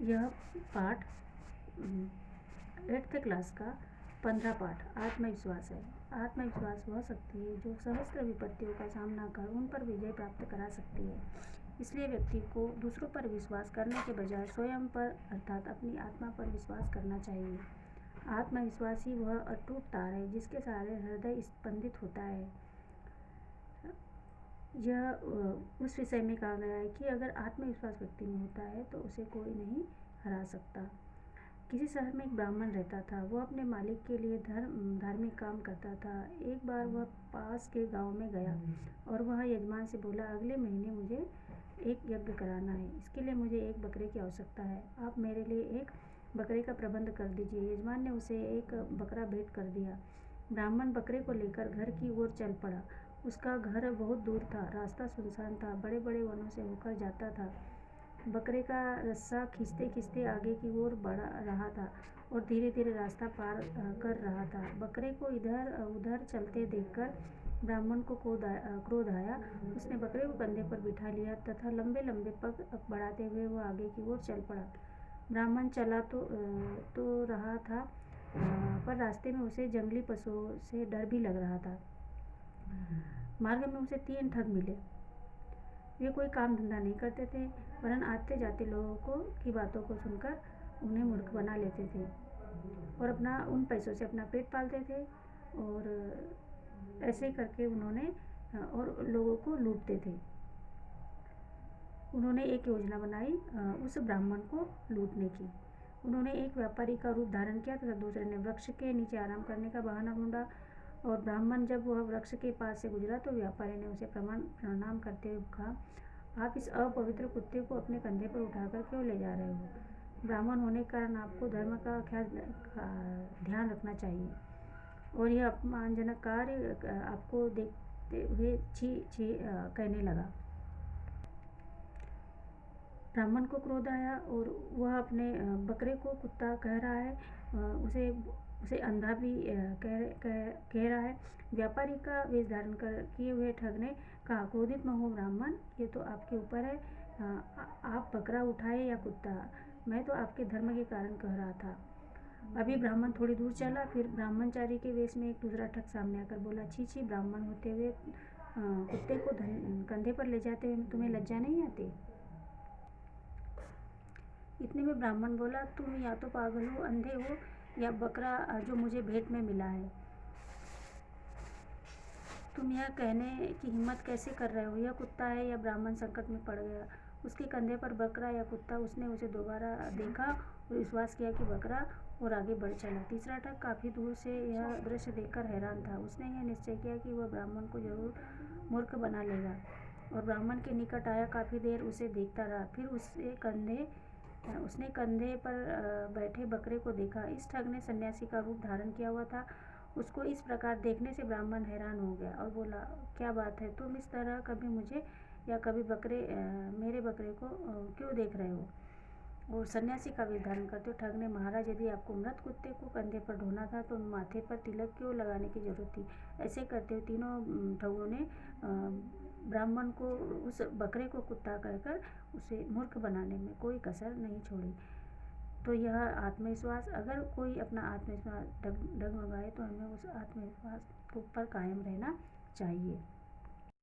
यह पाठ 8th class का 15 पाठ आत्मविश्वास है। आत्मविश्वास वह शक्ति है जो सहस्त्र विपत्तियों का सामना कर उन पर विजय प्राप्त करा सकती है। इसलिए व्यक्ति को दूसरों पर विश्वास करने के बजाय स्वयं पर अर्थात अपनी आत्मा पर विश्वास करना चाहिए। आत्मविश्वास ही वह अटूट तार है जिसके सहारे हृदय स्पंदित होता है। यह उस विषय में कहा गया है कि अगर आत्मविश्वास व्यक्ति में होता है तो उसे कोई नहीं हरा सकता। किसी शहर में एक ब्राह्मण रहता था। वह अपने मालिक के लिए धार्मिक काम करता था। एक बार वह पास के गांव में गया और वह यजमान से बोला, अगले महीने मुझे एक यज्ञ कराना है। इसके लिए मुझे एक बकरे की आवश्यकता है। आप मेरे लिए एक बकरे का प्रबंध कर दीजिए। यजमान ने उसे एक बकरा भेंट कर दिया। ब्राह्मण बकरे को लेकर घर की ओर चल पड़ा। उसका घर बहुत दूर था। रास्ता सुनसान था, बड़े बड़े वनों से होकर जाता था। बकरे का रस्सा खींचते खींचते आगे की ओर बढ़ रहा था और धीरे धीरे रास्ता पार कर रहा था। बकरे को इधर उधर चलते देखकर ब्राह्मण को क्रोध आया। उसने बकरे को कंधे पर बिठा लिया तथा लंबे लंबे पग बढ़ाते हुए वह आगे की ओर चल पड़ा। ब्राह्मण चला तो रहा था, पर रास्ते में उसे जंगली पशुओं से डर भी लग रहा था। मार्ग में उसे 3 ठग मिले। वे कोई काम धंधा नहीं करते थे, वरन आते जाते लोगों की बातों को सुनकर उन्हें मूर्ख बना लेते थे और उन पैसों से अपना पेट पालते थे। और ऐसे करके उन्होंने और लोगों को लूटते थे। उन्होंने एक योजना बनाई उस ब्राह्मण को लूटने की। उन्होंने एक व्यापारी का रूप धारण किया तथा दूसरे ने वृक्ष के नीचे आराम करने का बहाना ढूंढा। और ब्राह्मण जब वह वृक्ष के पास से गुजरा तो व्यापारी ने उसे प्रणाम करते हुए कहा, आप इस अपवित्र कुत्ते को अपने कंधे पर उठाकर क्यों ले जा रहे हो? ब्राह्मण होने के कारण आपको धर्म का ध्यान रखना चाहिए और यह अपमानजनक कार्य आपको देखते हुए छी छी कहने लगा। ब्राह्मण को क्रोध आया और वह अपने बकरे को कुत्ता कह रहा है, उसे अंधा भी कह रहा है। व्यापारी का वेश धारण किए हुए ठग ने कहा, क्रोधित न हो ब्राह्मण, ये तो आपके ऊपर है। आप बकरा उठाए या कुत्ता, मैं तो आपके धर्म के कारण कह रहा था। अभी ब्राह्मण थोड़ी दूर चला, फिर ब्राह्मणचारी के वेश में एक दूसरा ठग सामने आकर बोला, छी छी, ब्राह्मण होते हुए कुत्ते को कंधे पर ले जाते हुए तुम्हें लज्जा नहीं आती? इतने में ब्राह्मण बोला, तुम या तो पागल हो, अंधे हो, या बकरा जो मुझे भेंट में मिला है, तुम यह कहने की हिम्मत कैसे कर रहे हो? यह कुत्ता है। या ब्राह्मण संकट में पड़ गया। उसके कंधे पर बकरा या कुत्ता, उसने उसे दोबारा देखा और विश्वास किया कि बकरा और आगे बढ़ चला। तीसरा ठग काफी दूर से यह दृश्य देखकर हैरान था। उसने यह निश्चय किया कि वह ब्राह्मण को जरूर मूर्ख बना लेगा और ब्राह्मण के निकट आया। काफी देर उसे देखता रहा, फिर उसने कंधे पर बैठे बकरे को देखा। इस ठग ने सन्यासी का रूप धारण किया हुआ था। उसको इस प्रकार देखने से ब्राह्मण हैरान हो गया और बोला, क्या बात है, तुम इस तरह कभी मुझे या कभी मेरे बकरे को क्यों देख रहे हो? और सन्यासी का वेश धारण करते हुए ठग ने, महाराज, यदि आपको मृत कुत्ते को कंधे पर ढोना था तो माथे पर तिलक क्यों लगाने की जरूरत थी? ऐसे करते हुए तीनों ठगों ने ब्राह्मण को, उस बकरे को कुत्ता कहकर उसे मूर्ख बनाने में कोई कसर नहीं छोड़ी। तो यह आत्मविश्वास, अगर कोई अपना आत्मविश्वास डगमगाए तो हमें उस आत्मविश्वास पर कायम रहना चाहिए।